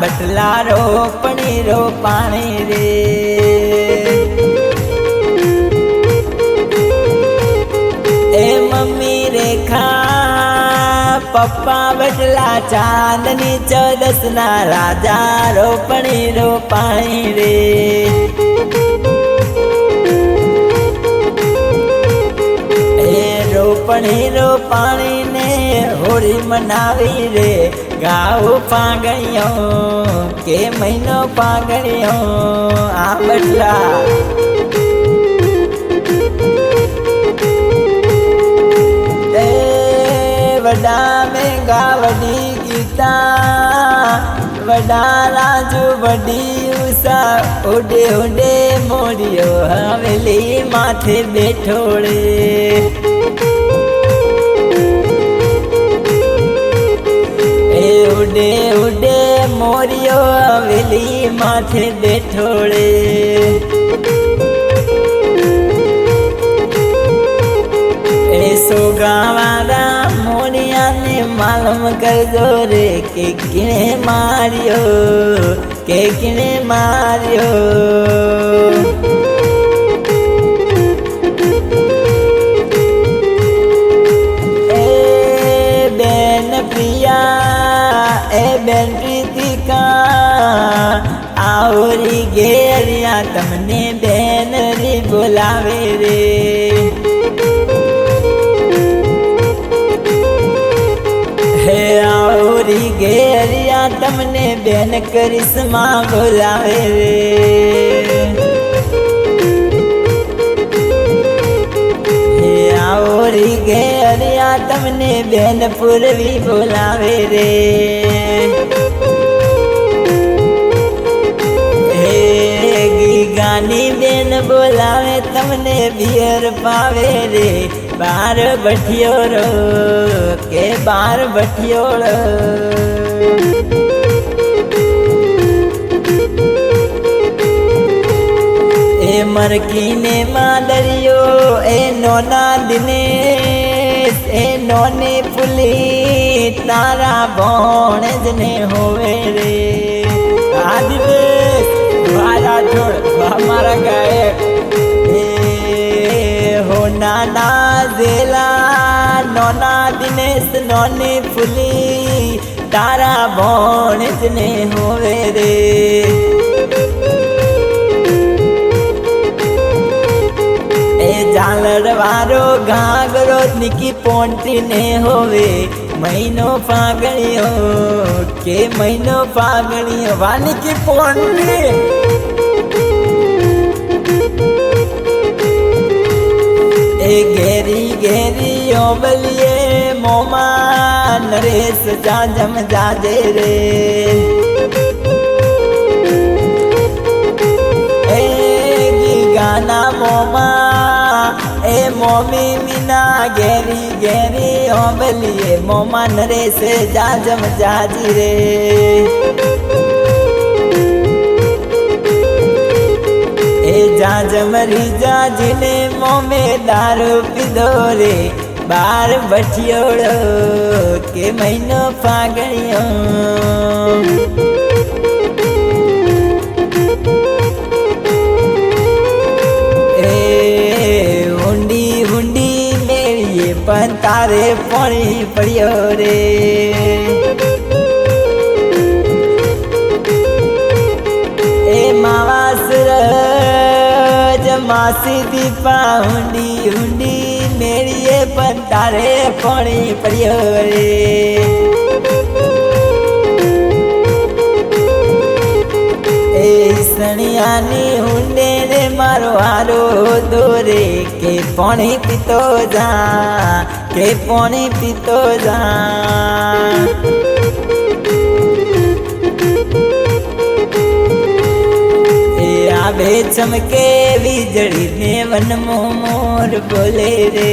बटला रोपणी रो पाणी रे। ए मम्मी रेखा पप्पा बटला चांदनी चौदस ना राजा रोपणी रो पाणी रे। रोपणी रो पानी ने होली मनावी रे। गाँव पागड़ियों के महीनो पागड़ियों आ बटला। वडा में गावडी गीता वडा राजू वडी उषा उडे उडे मोरियो हवेली माथे बैठोड़े। उडे उडे मोरियो हवेली माथे बैठोड़े। सोगावारा मोरिया ने मालूम कर दो रे के किने मारियो के किने मारियो। ए बेन प्रिया ए बेन प्रीतिका आवरी घेरिया तमने बेन री बोलावे रे। हे आवरी घेरिया तमने बेन करिश्मा बोलावे रे। हे आवरी घेरिया तमने बेन पूर्वी बोलावे रे। हे गानी बेन बोलावे तमने बियर पावे रे। बार बठियो रो के बार बठियो रो। ए मरकीने मादरियो ए नोना दिनेश ए नोने पुली तारा बोण जने होवे रे। दिनेश वाला छोड़ हमारा गायक हो नाना जेला नोना दिनेश नोनी फुली तारा बोण जने होवे रे। ए झालर वारो घाघरो निकी पोंटी ने होवे। महीनो फागणियो के महीनो फागणियो वानी की पोंटी। ए घेरी घेरी ओबलिए मोमा नरेश जाजम जाजे रे। ए गाना मोमा ए मोमी मीना घेरी घेरी ओबलिए मोमा नरेश जाजम जाजी रे। जाजमरी जाजिने मोमे दारू पीधो रे। बार बठियोड़ो के महीनो फागणियो। ए हुंडी हुंडी मेरी पंतारे पानी पड़ियो रे। ए मावासुर मासी दीपा हुंडी हुंडी मेरी ये पंतारे पानी पड़ियो रे। ए सनियानी हुंडे रे मारो हारो दोरे के पानी पीतो जा के पानी पीतो जा। आवे चमके वीजड़ी ने वन मोर बोले रे।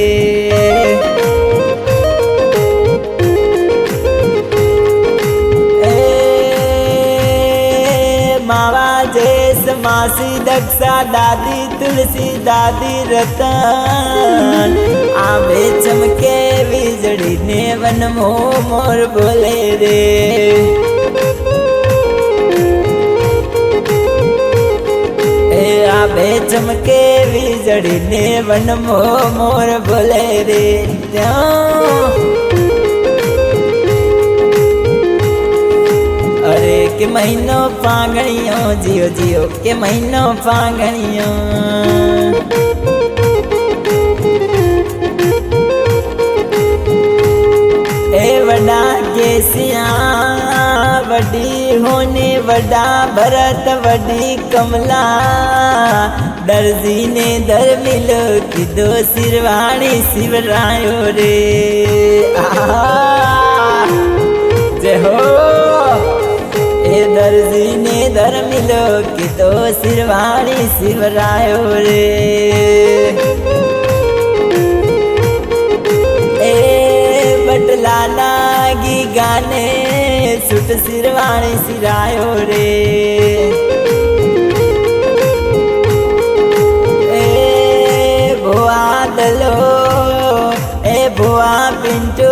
मावा जेस मासी दक्षा दादी तुलसी दादी रतन आवे चमके वीजड़ी ने वन मोर बोले रे। चमके वीजड़ी ने वन मोर बोले रे अरे के महीनो फागणियों जियो जियो के महीनो फागणियों वडा केसिया वडी होने वडा भरत वडी कमला दर्जी ने दर मिलो कि दो सिरवाणी शिवरायो रे जय हो ए दर्जी ने दर मिलो कि दो सिरवाणी शिवरायो रे बटलाना गी गाने सुट सिरवाणी सिरायो रे ए भुआ दलो ए भुआ पिंटू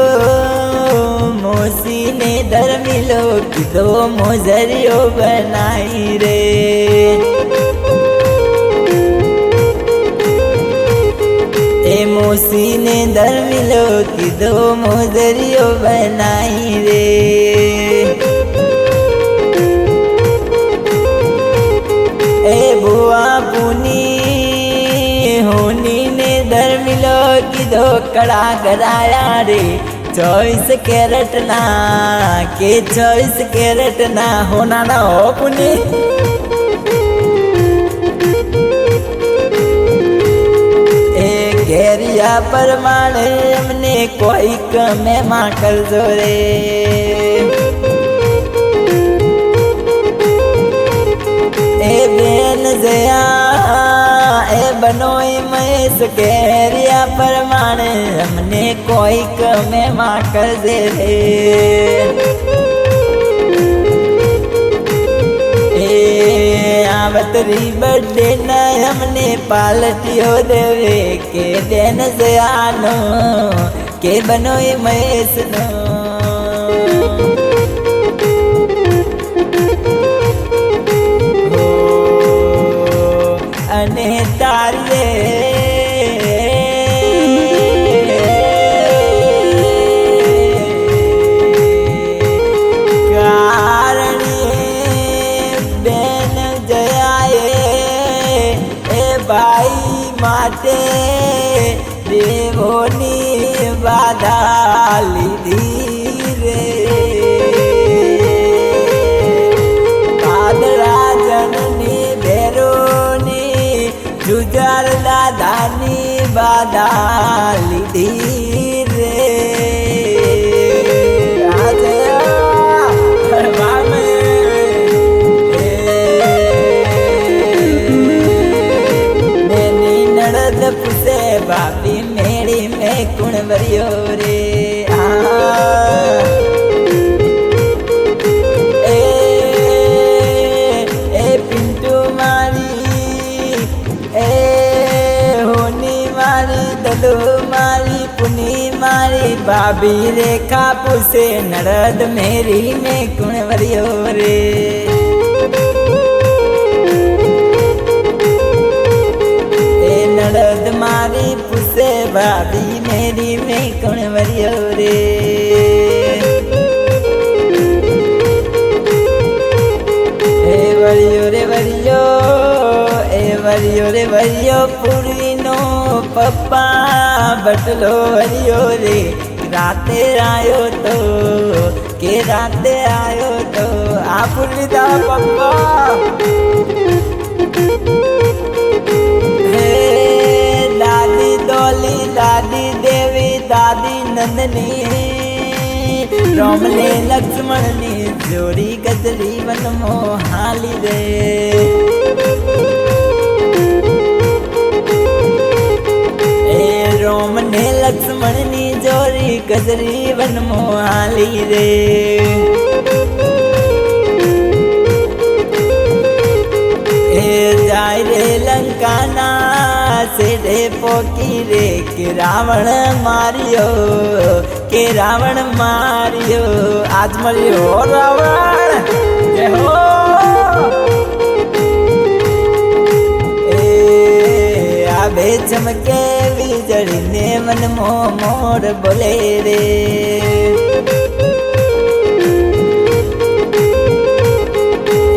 मोसी ने दर मिलो कि दो मोजरियो बनाई रे ए मोसी ने दर मिलो कि दो मोजरियो बनाई रे ए बुआ पुनी होनी ने दर मिलो कि दो कड़ा कराया रे 24 कैरेट ना के 24 कैरेट ना होना ना हो पुनी घेरिया परमाणे हमने कोई कमे मां कर दो रे ए बेन जया ए बनोई महेश घेरिया परमाणे हमने कोई कमे मां कर दे रे आवतरी बर्थडे न हमने पालटियो देवे के देन से आनो के बनोई महेश नो अने तारे भाई माते देवोनी बाधा लीधी रे पादरा जननी भेरोनी जुजार दादानी बाधा लीधी रे पुसे बापी मेरी में कुण वरियो रे ए पिंटू मारी ए होनी मारी दलू मारी पुनी मारी बाबी रेखा पुसे नरद मेरी में कुण वरियो रे नरद मारी पुसे भाभी मेरी में कौन वरियो रे ए वरियो रे वरियो ए वरियो रे वरियो पूरी नो पप्पा बटलो वरियो रे राते आयो तो के राते आयो तो आप दा पप्पा दादी डोली दादी देवी दादी नंदनी रोमले लक्ष्मणनी जोड़ी गजरी वन मोहाली रे ए रोमने लक्ष्मणनी जोड़ी गजरी वन मोहाली रे जाय रे लंकाना से रे पोकी रे के रावण मारियो आज मरियो रावण जय हो ए चमके वीजड़ी ने मन मोर बोले रे।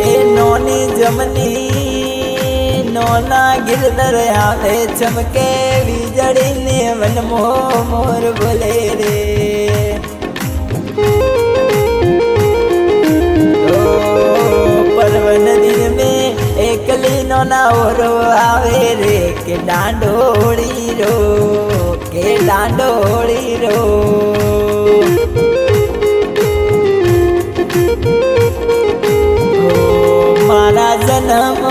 ए नोनी जमनी नोना गिरधर आवे चमके वीजड़ी ने मन मोर बोले रे। पर्वन दिन में एकली नोना ओरो आवे रे के डांडोड़ी रो के डांडोड़ी रो। मारा जन्म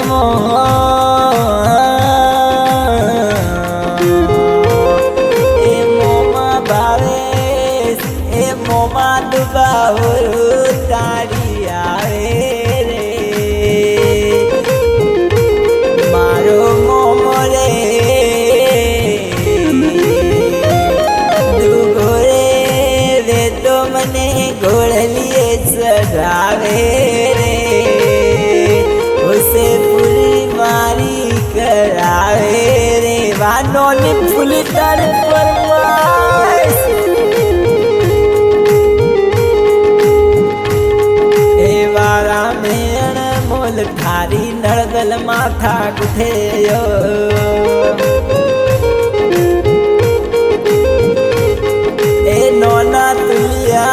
ए मोमा भावे ए मोमा दुबाओ तारी आवे रे। मारो मोमरे दुगोरे रे तो मने घोड़लिए चढ़ावे रे। उसे पूरी मारी करावे रे वानों ने फुली कर फरमाइश। ए वारा मेण मोल थारी नड़दल माथा गुथे यो। ए नोना तुलिया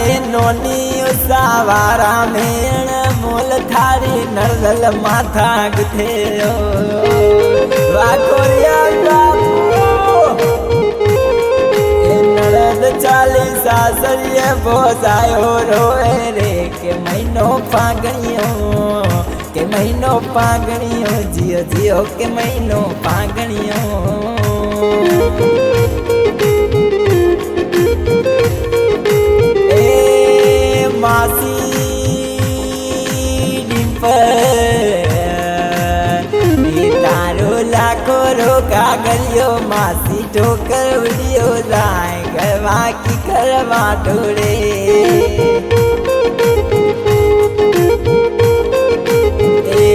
ए नोनी उसावारा मेण मोल थारी नड़दल माथा गुथे यो। वाकोरिया बापू ए नड़द 40 सासरिये बोसायो रोए रे के महीनो फागणियो जियो जियो के महीनो फागणियो। ए मासी तारो लाखो रो कागलियो मासी ठोकर उड़ियो जाए करवा की करवा ढोरे। ए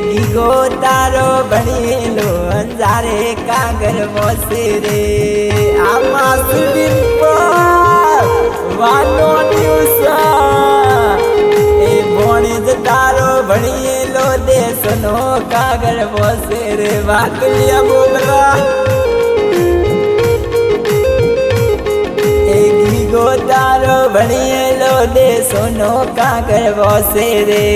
गिगो तारो बनिलो अंजारे कागर मोसे रे। आमा सुडिंपो वानो न्यूसा ए बोणिज तारो बनिलो देशनो कागर मोसे रे। वाकलिया बोबरा ए गिगो तारो बनिलो देशनो कागर मोसे रे।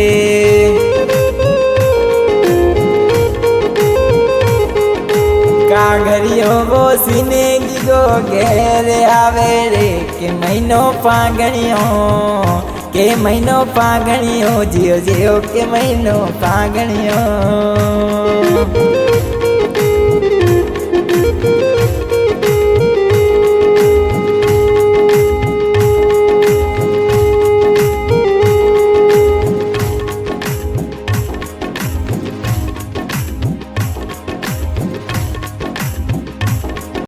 कागरियो वो सीने गिगो घेर आवे रे के महीनो फागणियो जियो जियो के महीनो फागणियो।